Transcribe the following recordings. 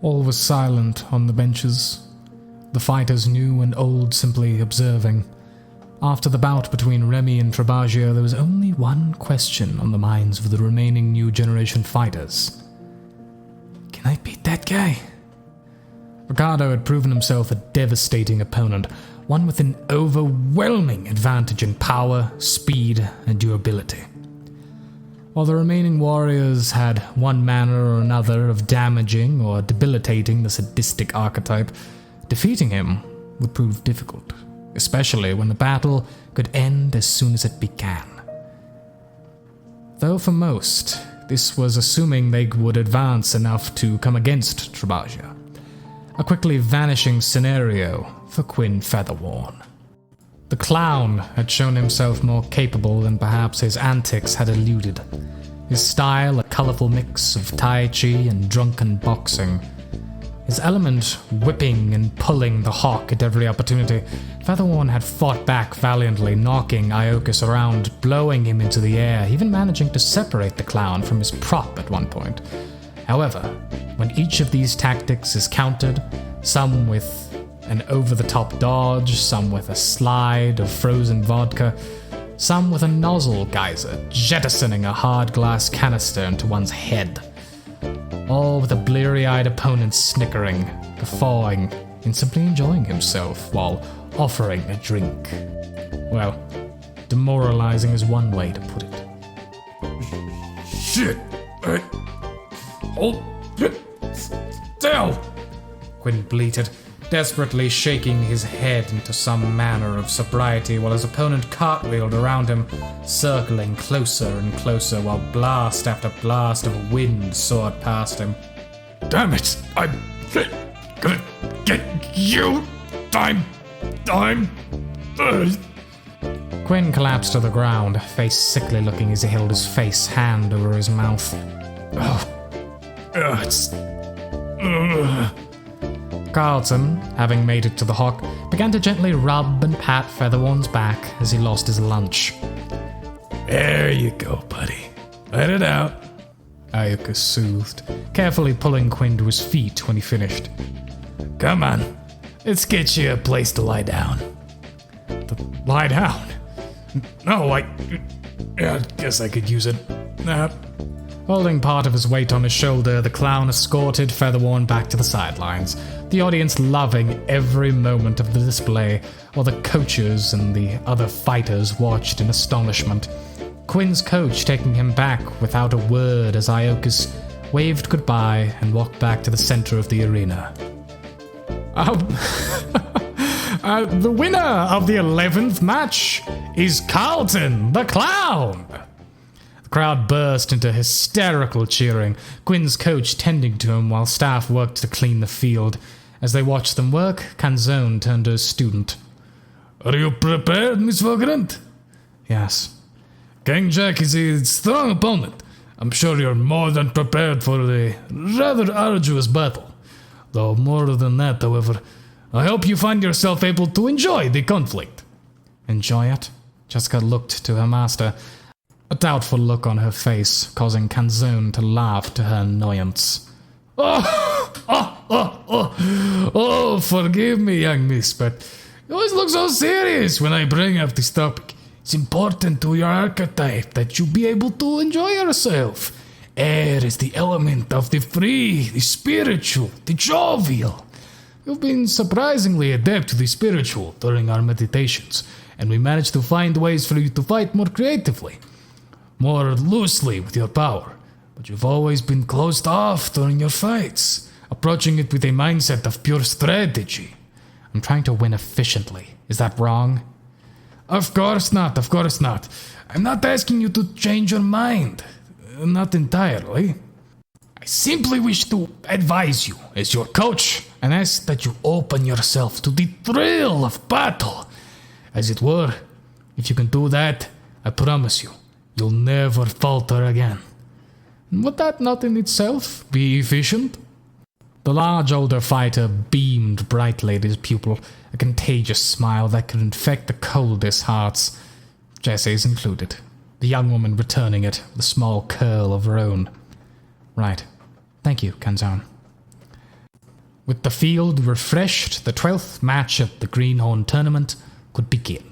All was silent on the benches, the fighters new and old simply observing. After the bout between Remy and Trebagio, there was only one question on the minds of the remaining new generation fighters. Can I beat that guy? Ricardo had proven himself a devastating opponent, one with an overwhelming advantage in power, speed, and durability. While the remaining warriors had one manner or another of damaging or debilitating the sadistic archetype, defeating him would prove difficult, especially when the battle could end as soon as it began. Though for most, this was assuming they would advance enough to come against Trebagio. A quickly vanishing scenario for Quinn Featherworn. The clown had shown himself more capable than perhaps his antics had alluded. His style a colorful mix of Tai Chi and drunken boxing. His element whipping and pulling the hawk at every opportunity. Featherworn had fought back valiantly, knocking Iocus around, blowing him into the air, even managing to separate the clown from his prop at one point. However, when each of these tactics is countered, some with an over-the-top dodge, some with a slide of frozen vodka, some with a nozzle geyser jettisoning a hard glass canister into one's head, all with a bleary-eyed opponent snickering, guffawing, and simply enjoying himself while offering a drink. Well, demoralizing is one way to put it. Shit! Hold still! Quinn bleated, desperately shaking his head into some manner of sobriety while his opponent cartwheeled around him, circling closer and closer while blast after blast of wind soared past him. Damn it! I'm gonna get you! Quinn collapsed to the ground, face sickly looking as he held his face hand over his mouth. Carlton, having made it to the hawk, began to gently rub and pat Featherworn's back as he lost his lunch. There you go, buddy. Let it out. Iocus soothed, carefully pulling Quinn to his feet when he finished. Come on, let's get you a place to lie down. Lie down? No, I guess I could use it. Holding part of his weight on his shoulder, the clown escorted Featherworn back to the sidelines, the audience loving every moment of the display, while the coaches and the other fighters watched in astonishment. Quinn's coach taking him back without a word as Iocus waved goodbye and walked back to the center of the arena. The winner of the 11th match is Carlton, the clown! The crowd burst into hysterical cheering, Quinn's coach tending to him while staff worked to clean the field. As they watched them work, Canzone turned to his student. Are you prepared, Miss Vagrant? Yes. King Jack is a strong opponent. I'm sure you're more than prepared for a rather arduous battle. Though more than that, however, I hope you find yourself able to enjoy the conflict. Enjoy it? Jessica looked to her master, a doubtful look on her face, causing Canzone to laugh to her annoyance. Oh, forgive me, young miss, but you always look so serious when I bring up this topic. It's important to your archetype that you be able to enjoy yourself. Air is the element of the free, the spiritual, the jovial. You've been surprisingly adept to the spiritual during our meditations, and we managed to find ways for you to fight more creatively, more loosely with your power. But you've always been closed off during your fights, approaching it with a mindset of pure strategy. I'm trying to win efficiently. Is that wrong? Of course not, of course not. I'm not asking you to change your mind. Not entirely. I simply wish to advise you as your coach and ask that you open yourself to the thrill of battle. As it were, if you can do that, I promise you, you'll never falter again. Would that not in itself be efficient? The large older fighter beamed brightly at his pupil, a contagious smile that could infect the coldest hearts, Jessie's included, the young woman returning it with a small curl of her own. Right. Thank you, Canzone. With the field refreshed, the 12th match of the Greenhorn tournament could begin.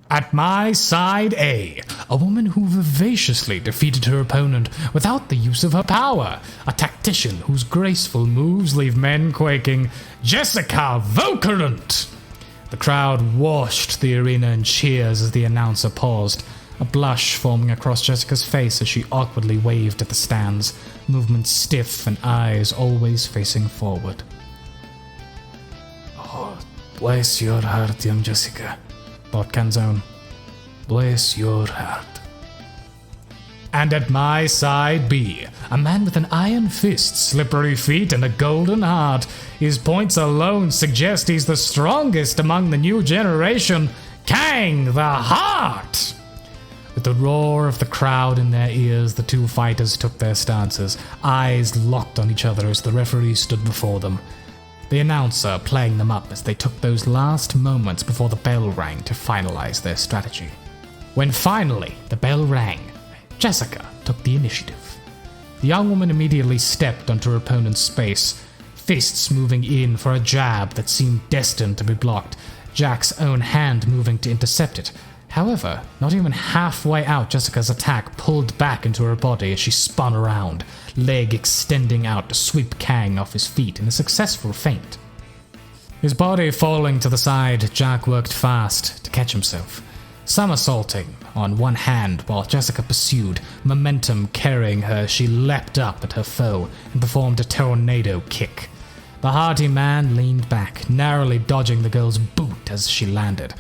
At my side A, a woman who vivaciously defeated her opponent without the use of her power, a tactician whose graceful moves leave men quaking, Jessica Vokerant! The crowd washed the arena in cheers as the announcer paused, a blush forming across Jessica's face as she awkwardly waved at the stands, movements stiff and eyes always facing forward. Oh, bless your heart, young Jessica, thought Canzone. Bless your heart. And at my side B, a man with an iron fist, slippery feet, and a golden heart. His points alone suggest he's the strongest among the new generation, Kang the Heart! With the roar of the crowd in their ears, the two fighters took their stances, eyes locked on each other as the referee stood before them. The announcer playing them up as they took those last moments before the bell rang to finalize their strategy. When finally the bell rang, Jessica took the initiative. The young woman immediately stepped onto her opponent's space, fists moving in for a jab that seemed destined to be blocked, Jack's own hand moving to intercept it. However, not even halfway out, Jessica's attack pulled back into her body as she spun around, leg extending out to sweep Kang off his feet in a successful feint. His body falling to the side, Jack worked fast to catch himself, somersaulting on one hand while Jessica pursued, momentum carrying her. She leapt up at her foe and performed a tornado kick. The hardy man leaned back, narrowly dodging the girl's boot as she landed,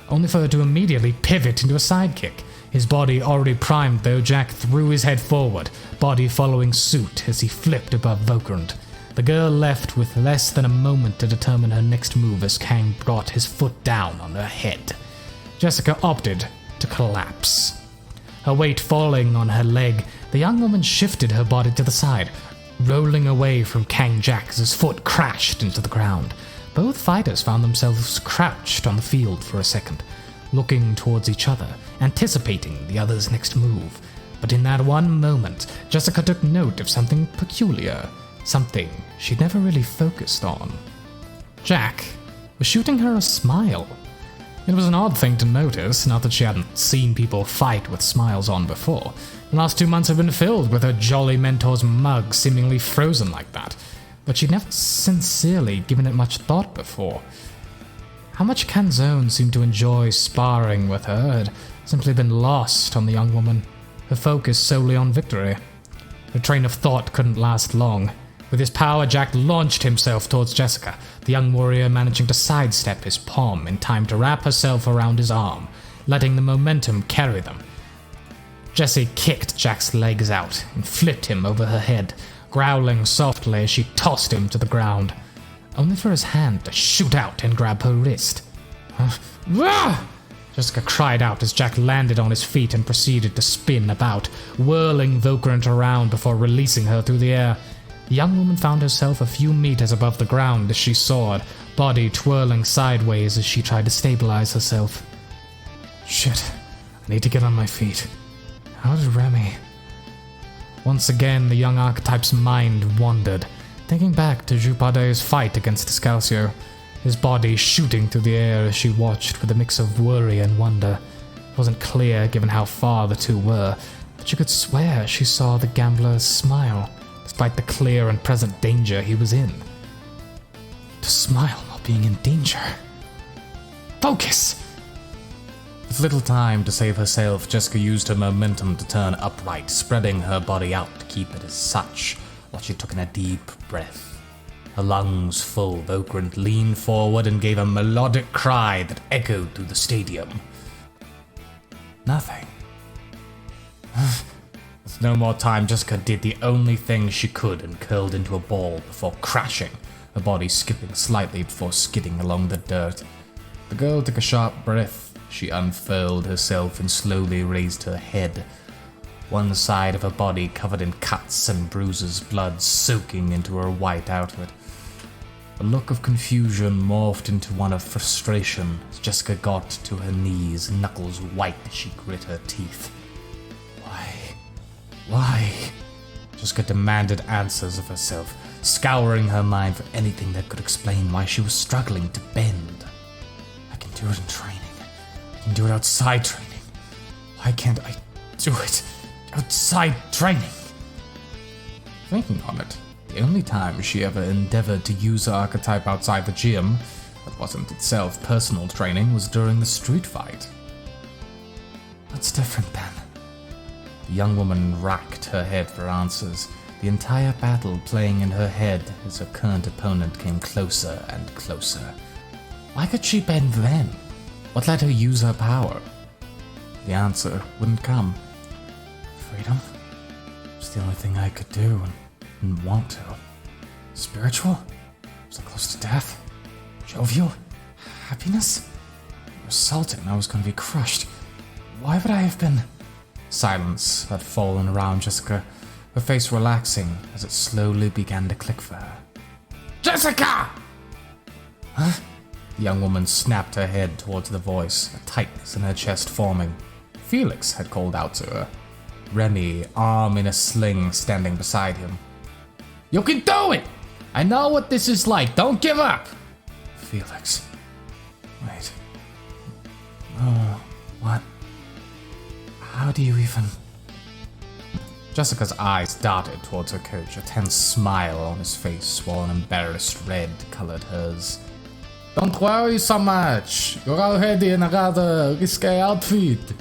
only for her to immediately pivot into a sidekick. His body already primed though, Jack threw his head forward, body following suit as he flipped above Vokerant. The girl left with less than a moment to determine her next move as Kang brought his foot down on her head. Jessica opted to collapse. Her weight falling on her leg, the young woman shifted her body to the side, rolling away from Kang Jack as his foot crashed into the ground. Both fighters found themselves crouched on the field for a second, looking towards each other, anticipating the other's next move. But in that one moment, Jessica took note of something peculiar, something she'd never really focused on. Jack was shooting her a smile. It was an odd thing to notice, not that she hadn't seen people fight with smiles on before. The last 2 months had been filled with her jolly mentor's mug seemingly frozen like that, but she'd never sincerely given it much thought before. How much Canzone seemed to enjoy sparring with her had simply been lost on the young woman, her focus solely on victory. Her train of thought couldn't last long. With his power, Jack launched himself towards Jessica, the young warrior managing to sidestep his palm in time to wrap herself around his arm, letting the momentum carry them. Jessie kicked Jack's legs out and flipped him over her head, growling softly as she tossed him to the ground, only for his hand to shoot out and grab her wrist. Jessica cried out as Jack landed on his feet and proceeded to spin about, whirling Vokerant around before releasing her through the air. The young woman found herself a few meters above the ground as she soared, body twirling sideways as she tried to stabilize herself. Shit, I need to get on my feet. How did Remy... Once again, the young Archetype's mind wandered, thinking back to Jupade's fight against Descalcio, his body shooting through the air as she watched with a mix of worry and wonder. It wasn't clear given how far the two were, but she could swear she saw the gambler smile, despite the clear and present danger he was in. To smile while being in danger. Focus! With little time to save herself, Jessica used her momentum to turn upright, spreading her body out to keep it as such, while she took in a deep breath. Her lungs full, Vokerant leaned forward and gave a melodic cry that echoed through the stadium. Nothing. With no more time, Jessica did the only thing she could and curled into a ball before crashing, her body skipping slightly before skidding along the dirt. The girl took a sharp breath. She unfurled herself and slowly raised her head, one side of her body covered in cuts and bruises, blood soaking into her white outfit. A look of confusion morphed into one of frustration as Jessica got to her knees, knuckles white as she grit her teeth. Why? Jessica demanded answers of herself, scouring her mind for anything that could explain why she was struggling to bend. I can do it in training. I can do it outside training. Why can't I do it outside training? Thinking on it, the only time she ever endeavored to use her archetype outside the gym, that wasn't itself personal training, was during the street fight. What's different then? The young woman racked her head for answers, the entire battle playing in her head as her current opponent came closer and closer. Why could she bend then? What let her use her power? The answer wouldn't come. Freedom? It's the only thing I could do and want to. Spiritual? So close to death? Jovial? Happiness? I was certain I was going to be crushed. Why would I have been? Silence had fallen around Jessica, her face relaxing as it slowly began to click for her. Jessica! Huh? The young woman snapped her head towards the voice, a tightness in her chest forming. Felix had called out to her. Remy, arm in a sling, standing beside him. You can do it! I know what this is like. Don't give up! Felix. Wait. Oh, what? How do you even... Jessica's eyes darted towards her coach, a tense smile on his face while an embarrassed red colored hers. Don't worry so much. You're already in a rather risky outfit.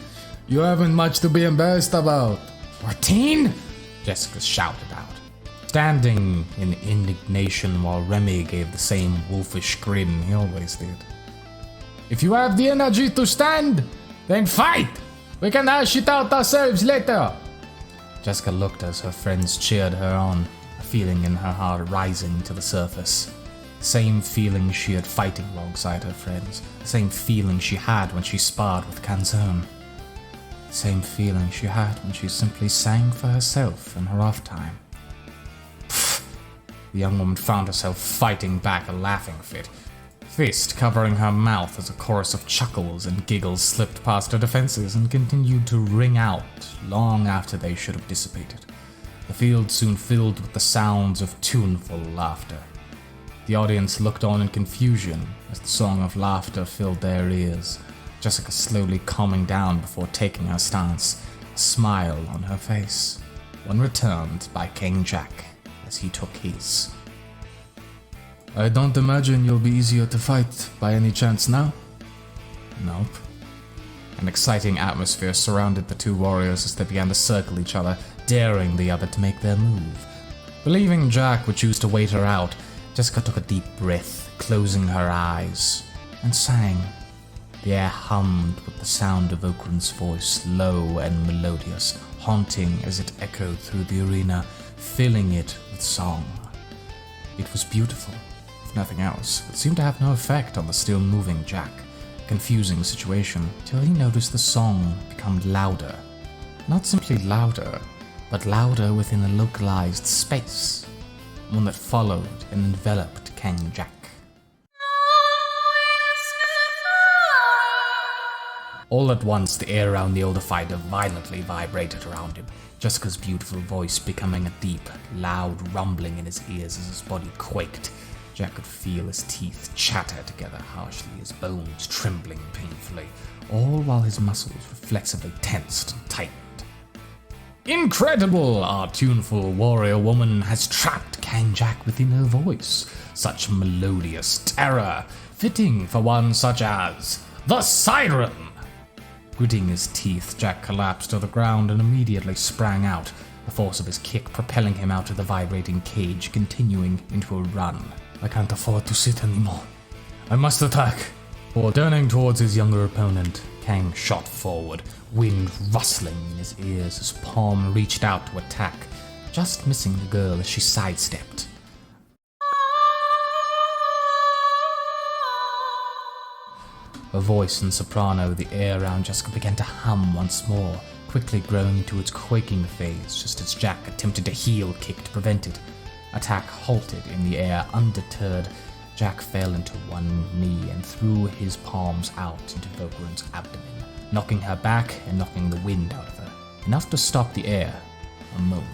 You haven't much to be embarrassed about. 14? Jessica shouted out, standing in indignation while Remy gave the same wolfish grin he always did. If you have the energy to stand, then fight! We can hash it out ourselves later! Jessica looked as her friends cheered her on, a feeling in her heart rising to the surface. The same feeling she had fighting alongside her friends, the same feeling she had when she sparred with Canzone. The same feeling she had when she simply sang for herself in her off time. The young woman found herself fighting back a laughing fit, fist covering her mouth as a chorus of chuckles and giggles slipped past her defenses and continued to ring out long after they should have dissipated. The field soon filled with the sounds of tuneful laughter. The audience looked on in confusion as the song of laughter filled their ears, Jessica slowly calming down before taking her stance, a smile on her face, one returned by King Jack as he took his. I don't imagine you'll be easier to fight by any chance now? Nope. An exciting atmosphere surrounded the two warriors as they began to circle each other, daring the other to make their move. Believing Jack would choose to wait her out, Jessica took a deep breath, closing her eyes, and sang. The air hummed with the sound of Oakland's voice, low and melodious, haunting as it echoed through the arena, filling it with song. It was beautiful, if nothing else. It seemed to have no effect on the still moving Jack. A confusing situation, till he noticed the song become louder. Not simply louder, but louder within a localized space. One that followed and enveloped King Jack. All at once, the air around the older fighter violently vibrated around him, Jessica's beautiful voice becoming a deep, loud rumbling in his ears as his body quaked. Jack could feel his teeth chatter together harshly, his bones trembling painfully, all while his muscles reflexively tensed and tightened. Incredible! Our tuneful warrior woman has trapped King Jack within her voice. Such melodious terror, fitting for one such as the Siren! Gritting his teeth, Jack collapsed to the ground and immediately sprang out, the force of his kick propelling him out of the vibrating cage, continuing into a run. I can't afford to sit anymore. I must attack. While turning towards his younger opponent, Kang shot forward, wind rustling in his ears as Palm reached out to attack, just missing the girl as she sidestepped. Her voice in soprano, the air around Jessica began to hum once more, quickly growing to its quaking phase just as Jack attempted a heel kick to prevent it. Attack halted in the air. Undeterred, Jack fell into one knee and threw his palms out into Vogrin's abdomen, knocking her back and knocking the wind out of her, enough to stop the air a moment.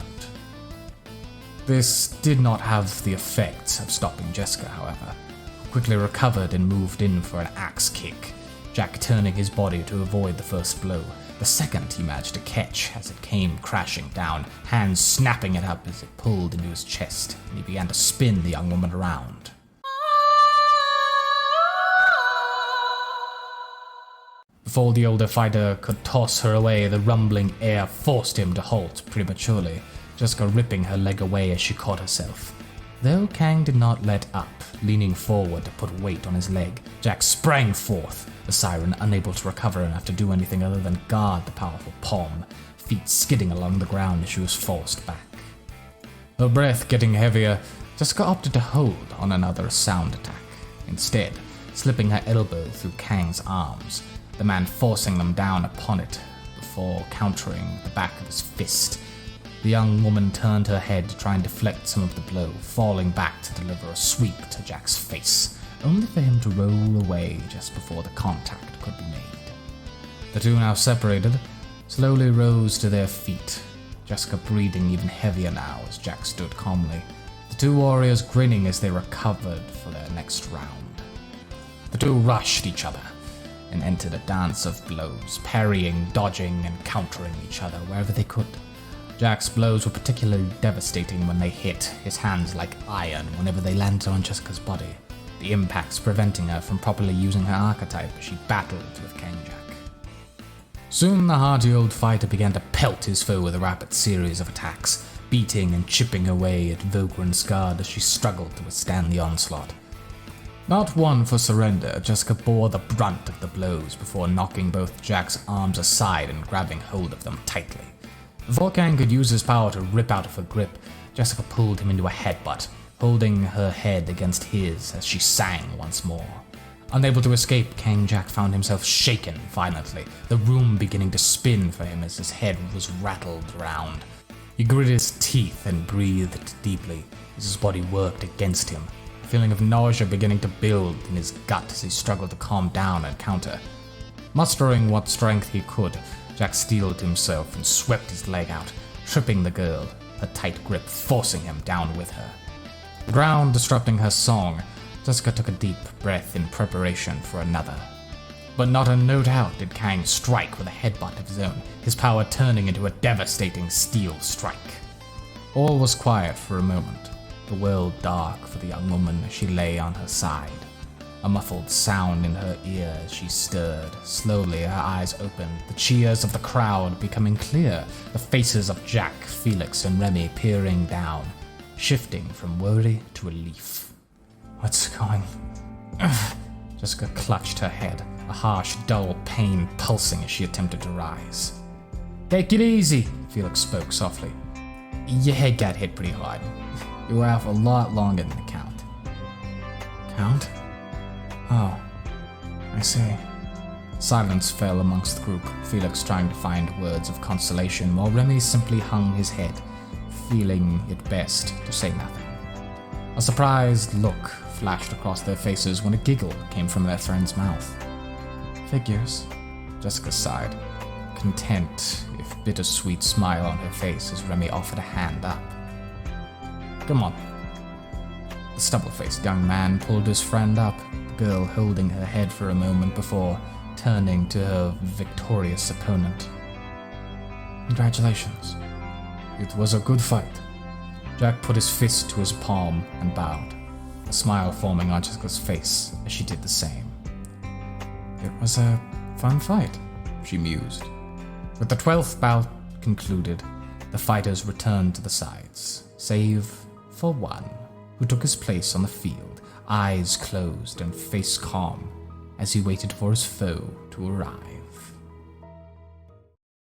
This did not have the effect of stopping Jessica, however, who quickly recovered and moved in for an axe kick, Jack turning his body to avoid the first blow. The second he managed to catch as it came crashing down, hands snapping it up as it pulled into his chest, and he began to spin the young woman around. Before the older fighter could toss her away, the rumbling air forced him to halt prematurely, Jessica ripping her leg away as she caught herself. Though Kang did not let up, leaning forward to put weight on his leg, Jack sprang forth, the siren unable to recover enough to do anything other than guard the powerful palm, feet skidding along the ground as she was forced back. Her breath getting heavier, Jessica opted to hold on another sound attack, instead slipping her elbow through Kang's arms, the man forcing them down upon it before countering the back of his fist. The young woman turned her head to try and deflect some of the blow, falling back to deliver a sweep to Jack's face, only for him to roll away just before the contact could be made. The two, now separated, slowly rose to their feet, Jessica breathing even heavier now as Jack stood calmly, the two warriors grinning as they recovered for their next round. The two rushed each other and entered a dance of blows, parrying, dodging, and countering each other wherever they could. Jack's blows were particularly devastating when they hit, his hands like iron whenever they landed on Jessica's body, the impacts preventing her from properly using her archetype as she battled with King Jack. Soon the hardy old fighter began to pelt his foe with a rapid series of attacks, beating and chipping away at Vogren's guard as she struggled to withstand the onslaught. Not one for surrender, Jessica bore the brunt of the blows before knocking both Jack's arms aside and grabbing hold of them tightly. Before Kang could use his power to rip out of her grip, Jessica pulled him into a headbutt, holding her head against his as she sang once more. Unable to escape, King Jack found himself shaken violently, the room beginning to spin for him as his head was rattled around. He gritted his teeth and breathed deeply as his body worked against him, a feeling of nausea beginning to build in his gut as he struggled to calm down and counter. Mustering what strength he could, Jack steeled himself and swept his leg out, tripping the girl, her tight grip forcing him down with her. The ground disrupting her song, Jessica took a deep breath in preparation for another. But not a note out did Kang strike with a headbutt of his own, his power turning into a devastating steel strike. All was quiet for a moment, the world dark for the young woman as she lay on her side. A muffled sound in her ear as she stirred. Slowly her eyes opened, the cheers of the crowd becoming clear, the faces of Jack, Felix, and Remy peering down, shifting from worry to relief. What's going? Jessica clutched her head, a harsh, dull pain pulsing as she attempted to rise. Take it easy, Felix spoke softly. Your head got hit pretty hard. You were out for a lot longer than the count. Count? Oh, I see. Silence fell amongst the group, Felix trying to find words of consolation, while Remy simply hung his head, feeling it best to say nothing. A surprised look flashed across their faces when a giggle came from their friend's mouth. Figures, Jessica sighed, content if bittersweet smile on her face as Remy offered a hand up. Come on. The stubble-faced young man pulled his friend up, the girl holding her head for a moment before turning to her victorious opponent. Congratulations. It was a good fight. Jack put his fist to his palm and bowed, a smile forming on Jessica's face as she did the same. It was a fun fight, she mused. With the 12th bout concluded, the fighters returned to the sides, save for one, who took his place on the field, eyes closed and face calm, as he waited for his foe to arrive.